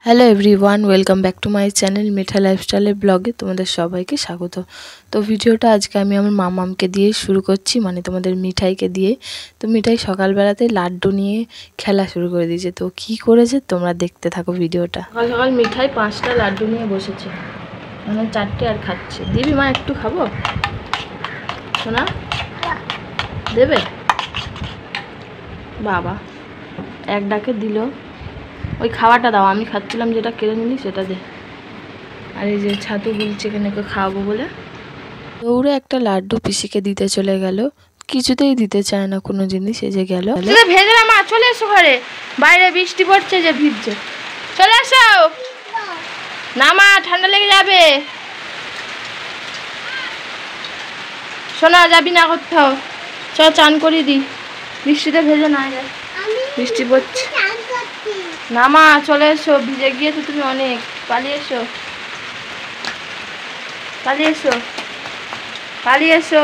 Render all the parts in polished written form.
Hello everyone, welcome back to my channel মিঠা লাইফস্টাইলের ব্লগে তোমাদের সবাইকে স্বাগত। তো ভিডিওটা আজকে আমি আমার মামামকে দিয়ে শুরু করছি, মানে তোমাদের মিঠাইকে দিয়ে। তো মিঠাই সকালবেলাতে লাড্ডু নিয়ে খেলা শুরু করে দিয়েছে। তো কি করেছে তোমরা দেখতে থাকো ভিডিওটা। সকাল সকাল মিঠাই 5টা লাড্ডু নিয়ে বসেছে, মানে 4টে আর খাচ্ছে। দিবি মা? একটু খাবো শোনা, দেবে? বাবা এক ডাকে দিল। ওই খাওয়াটা দাও, আমি খাচ্ছিলাম যেটা কেড়ে নিলি সেটা দে। আর এই যে ছাতু বলছে এখানে খাওয়াবো বলে দৌড়ে একটা লাড্ডু পিসিকে দিতে চলে গেল। কিছুতেই দিতে চায় না কোনো জিনিস। এই যে গেল। ভেজে না মা, চলে এসো ঘরে, বাইরে বৃষ্টি পড়ছে যে ভিজছে। চলে এসো না মা, ঠান্ডা লেগে যাবে। শোনা, যাবি না কোথাও, চ চান করি দি, বৃষ্টিতে ভেজে না যায়, বৃষ্টি পড়ছে না মা। চলে এসো, ভিজে গিয়েছো তুমি অনেক, পালিয়ে এসো, পালিয়ে এসো, পালিয়ে এসো।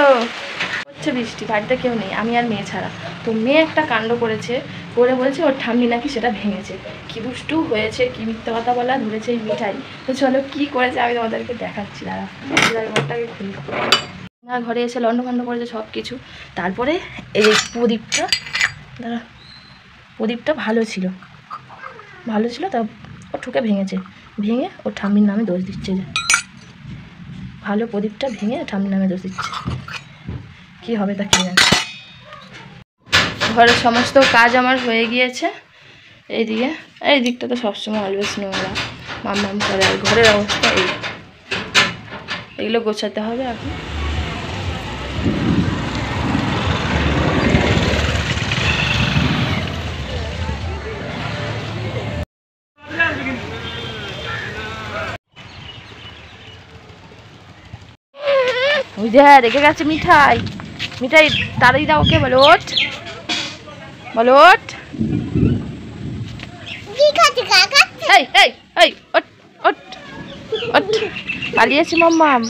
হচ্ছে বৃষ্টি, বাড়িতে কেউ নেই, আমি আর মেয়ে ছাড়া। তো মেয়ে একটা কাণ্ড করেছে, করে বলছে ওর ঠাম্মি নাকি সেটা ভেঙেছে। কি দুষ্টু হয়েছে, কি মিথ্যা কথা বলা ধরেছে এই মিঠাই। তো চলো কি করেছে আমি তোমাদেরকে দেখাচ্ছি। দাঁড়া, ঘরটাকে খুলি। না, ঘরে এসে লন্ডভন্ড করেছে সব কিছু। তারপরে এই প্রদীপটা, দাঁড়া, প্রদীপটা ভালো ছিল, ভালো ছিল, তা ও ঠুকে ভেঙেছে। ভেঙে ওর ঠাম্মির নামে দোষ দিচ্ছে, যে ভালো প্রদীপটা ভেঙে ঠাম্মির নামে দোষ দিচ্ছে। কি হবে তা কে জানে। ঘরের সমস্ত কাজ আমার হয়ে গিয়েছে। এইদিকে, এই দিকটা তো সবসময় অলওয়েজ নোংরা, মাম করে। আর ঘরের অবস্থা এই, এগুলো গোছাতে হবে এখন। ওই যে রেখে গেছে মিঠাই, মিঠাই তাড়াতাড়ি দাও। ওকে বলো ওঠ, বলো ওঠ। এই এই এই ওঠ ওঠ ওঠ, পালিয়েছি মাম্মাম।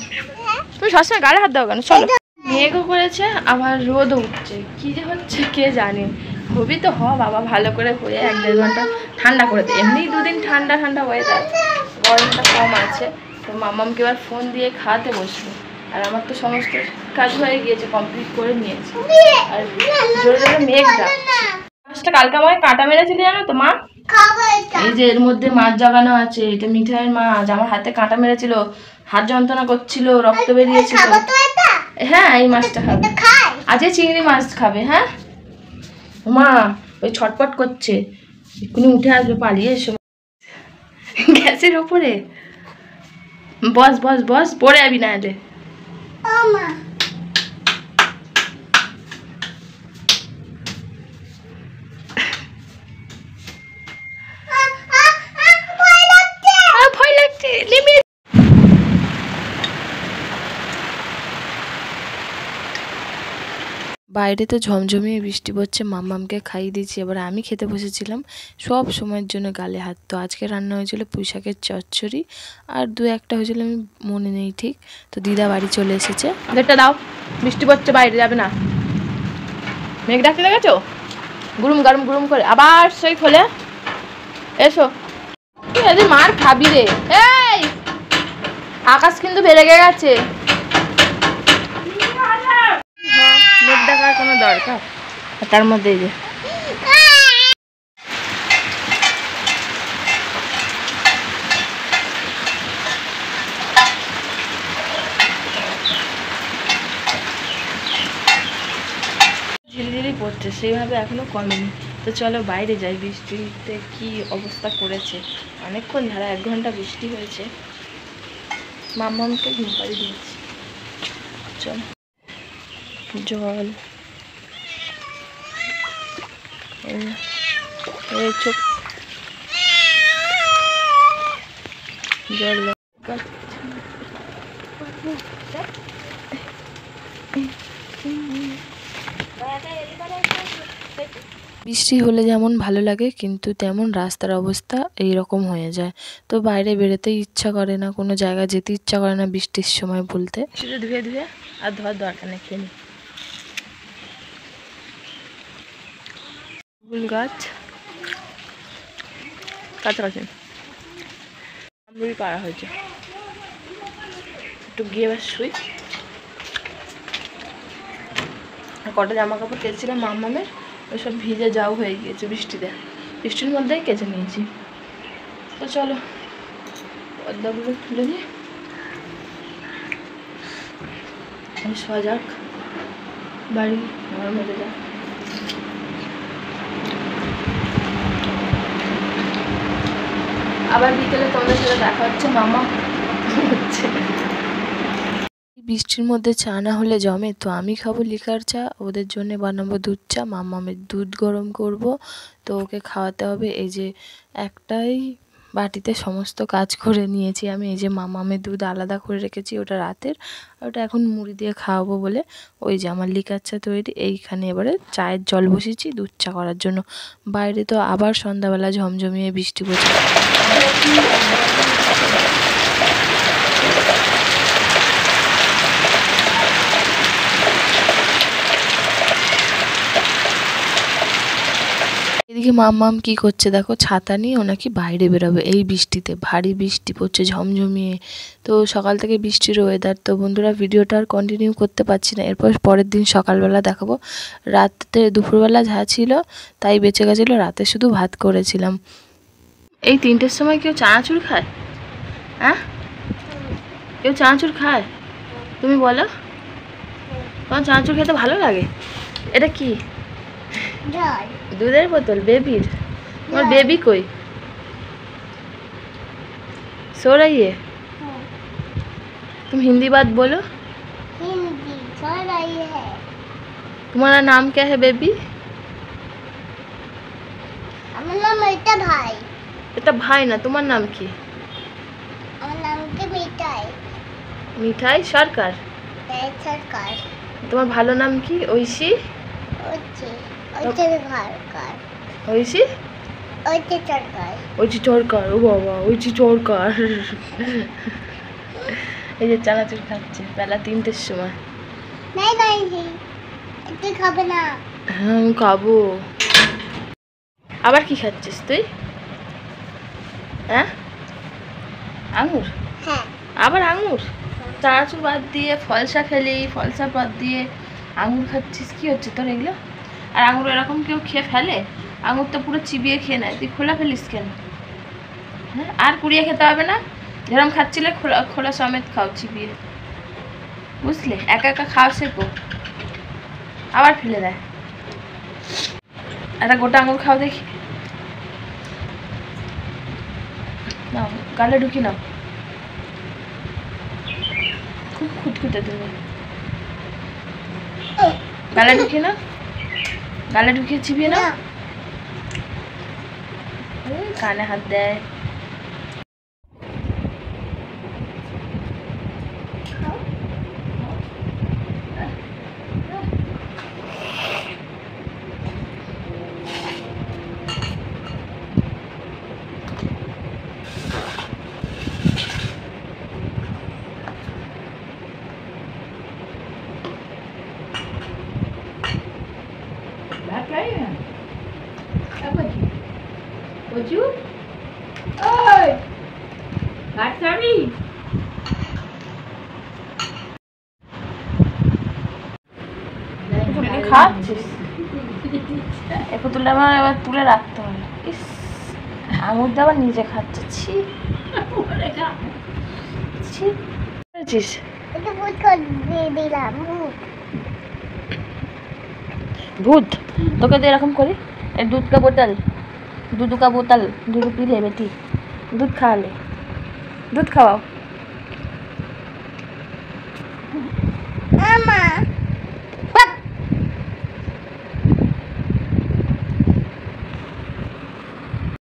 তুমি সবসময় গালে হাত দাও কেন? চলো। মেঘও করেছে আবার রোদও উঠছে, কি যে হচ্ছে কে জানে। হবি তো বাবা, ভালো করে হয়ে 1-1.5 ঘন্টা ঠান্ডা করে দে। এমনি 2 দিন ঠান্ডা ঠান্ডা ওয়েদার, গরমটা কম আছে। তো মাম্মামকে এবার ফোন দিয়ে খাওয়াতে বসবো। আর আমার তো সমস্ত কাজ হয়ে গিয়েছে, কমপ্লিট করে নিয়েছি। আর জোরে জোরে মেঘ ডাকছে। মাছটা কালকে আমাকে কাটা মেরেছিল জানো তো মা? এই যে এর মধ্যে মাছ জগানো আছে, এটা মিঠাইয়ের মাছ। আমার হাতে কাঁটা মেরেছিল, হাত যন্ত্রণা করছিল, রক্ত বেরিয়েছিল। হ্যাঁ, এই মাছটা খাবে, আজকে চিংড়ি মাছ খাবে। হ্যাঁ মা, ওই ছটপট করছে, এক্ষুনি উঠে আসবে, পালিয়ে এসো। গ্যাসের ওপরে বস বস বস, পড়ে যাবি না রে। বাইরে তো ঝমঝমিয়ে বৃষ্টি পড়ছে, মাম্মামকে খাইয়ে দিয়েছি। এবার আমি খেতে বসেছিলাম, সব সময়ের জন্য গালে হাত। তো আজকে রান্না হয়েছিল পুঁই শাকের চচ্চড়ি, আর 2-1টা হয়েছিল, আমি মনে নেই ঠিক। তো দিদা বাড়ি চলে এসেছে। গেটটা দাও, বৃষ্টি পড়ছে, বাইরে যাবে না। মেঘ ডাকতে দেখেছো, গুরুম গরম গুরুম করে, আবার সেই খোলে। এসো, তুই মার খাবি রে। এই আকাশ কিন্তু বেড়ে গেছে, মেঘ ডাকার কোনো দরকার? তার মধ্যে এই যে ঝিরিঝিরি পড়ছে, সেইভাবে এখনো কমেনি। তো চলো বাইরে যাই, বৃষ্টিতে কি অবস্থা করেছে। অনেকক্ষণ ধারা 1 ঘন্টা বৃষ্টি হয়েছে। মাম্মামকে ঘুম পাড়িয়ে দিয়েছি। চল, জল এই চোখ জল। বৃষ্টি হলে যেমন ভালো লাগে, কিন্তু তেমন রাস্তার অবস্থা এই রকম হয়ে যায়। তো বাইরে বেরোতেই ইচ্ছা করে না, কোনো জায়গায় যেতে ইচ্ছা করে না বৃষ্টির সময় বলতে। শুধু ধুয়ে ধুয়ে আর ধোয়ার দরকার নেই, খেয়ে নি। ফুল গাছ কাছাকাছি আমরুই পাড়া হয়েছে। একটু গিয়ে এবার শুই। কটা জামা কাপড় কেচেছিলাম মামামের, ওইসব ভিজে যাও হয়ে গিয়েছে বৃষ্টিতে, বৃষ্টির মধ্যেই কেচে নিয়েছি। তো চলো পর্দাগুলো তুলে নিই, শোয়া যাক, বাড়ি ঘর মধ্যে যাক। আবার বিকেলে তোমাদের সাথে দেখা হচ্ছে। মামা হচ্ছে বৃষ্টির মধ্যে চা না হলে জমে, তো আমি খাবো লিকার চা, ওদের জন্য বানাবো দুধ চা। মামামের দুধ গরম করব, তো ওকে খাওয়াতে হবে। এই যে একটাই বাটিতে সমস্ত কাজ করে নিয়েছি আমি। এই যে মামামের দুধ আলাদা করে রেখেছি, ওটা রাতের, ওটা এখন মুড়ি দিয়ে খাওয়াবো বলে। ওই যে আমার লিকার চা তৈরি। এইখানে এবারে চায়ের জল বসিয়েছি দুধ চা করার জন্য। বাইরে তো আবার সন্ধ্যাবেলা ঝমঝমিয়ে বৃষ্টি পড়ছে। এদিকে মাম্মাম কি করছে দেখো, ছাতা নিয়ে ও নাকি বাইরে বেরোবে এই বৃষ্টিতে। ভারী বৃষ্টি পড়ছে ঝমঝমিয়ে। তো সকাল থেকে বৃষ্টির ওয়েদার। তো বন্ধুরা ভিডিওটা আর কন্টিনিউ করতে পারছি না, এরপর পরের দিন সকালবেলা দেখাবো। রাতে দুপুরবেলা যা ছিল তাই বেঁচে গেছিলো, রাতে শুধু ভাত করেছিলাম। এই 3টের সময় কেউ চানাচুর খায়? হ্যাঁ, কেউ চানাচুর খায়? তুমি বলো, তোমার চানাচুর খেতে ভালো লাগে? এটা কি? दूधेर बोतल बेबीर? और बेबी कोई सो रही है? तुम हिंदी बात बोलो। हिंदी सो रही है। तुम्हारा नाम क्या है बेबी? আমার নাম এটা ভাই। এটা ভাই না, তোমার নাম কি? আমার নাম কি মিঠাই। মিঠাই সরকার? সরকার। তোমার ভালো নাম কি? ঐশী? ওইছে ওইছে সরকার। ঐশী? ওইছে সরকার। ঐশী সরকার। ও বাবা, ঐশী সরকার। এই যে চানাচুর খাচ্ছে বেলা 3টের সময়। নাই নাই তুই খাবে না? হ্যাঁ আমি খাবো। আবার কি খাচ্ছিস তুই? হ্যাঁ, আঙুর? হ্যাঁ। আবার আঙুর? চানাচুর বাদ দিয়ে ফলসা খেলি, ফলসা বাদ দিয়ে আঙুর খাচ্ছিস, কি হচ্ছে তোর এগুলো? আর আঙুর এরকম কেউ খেয়ে ফেলে? আঙুর তো পুরো চিবিয়ে খেয়ে নেয়, তুই খোলা ফেলিস কেন? হ্যাঁ, আর কুড়িয়ে খেতে হবে না, যেরকম খাচ্ছিলে খোলা খোলা সমেত খাও চিবিয়ে, বুঝলে? একা একা খাওয়া শেখো, আবার ফেলে দেয়। একটা গোটা আঙুর খাও দেখি, নাও গালে ঢুকি নাও। খুব খুঁতখুঁতে তুমি, গালে ঢুকিয়ে না, গালে ঢুকিয়ে চিবিয়ে না। কানে হাত দেয়। খাচ্ছিস একটু তুলে, আমার এবার তুলে রাখতে হবে। ইস, আঙুর দিয়ে আবার নিজে খাচ্ছে, ছি ছি। ভূত তোকে তো এরকম করি। এই दूध का बोतल, दूध का बोतल दूध पी ले बेटी, दूध खा ले, दूध खाओ।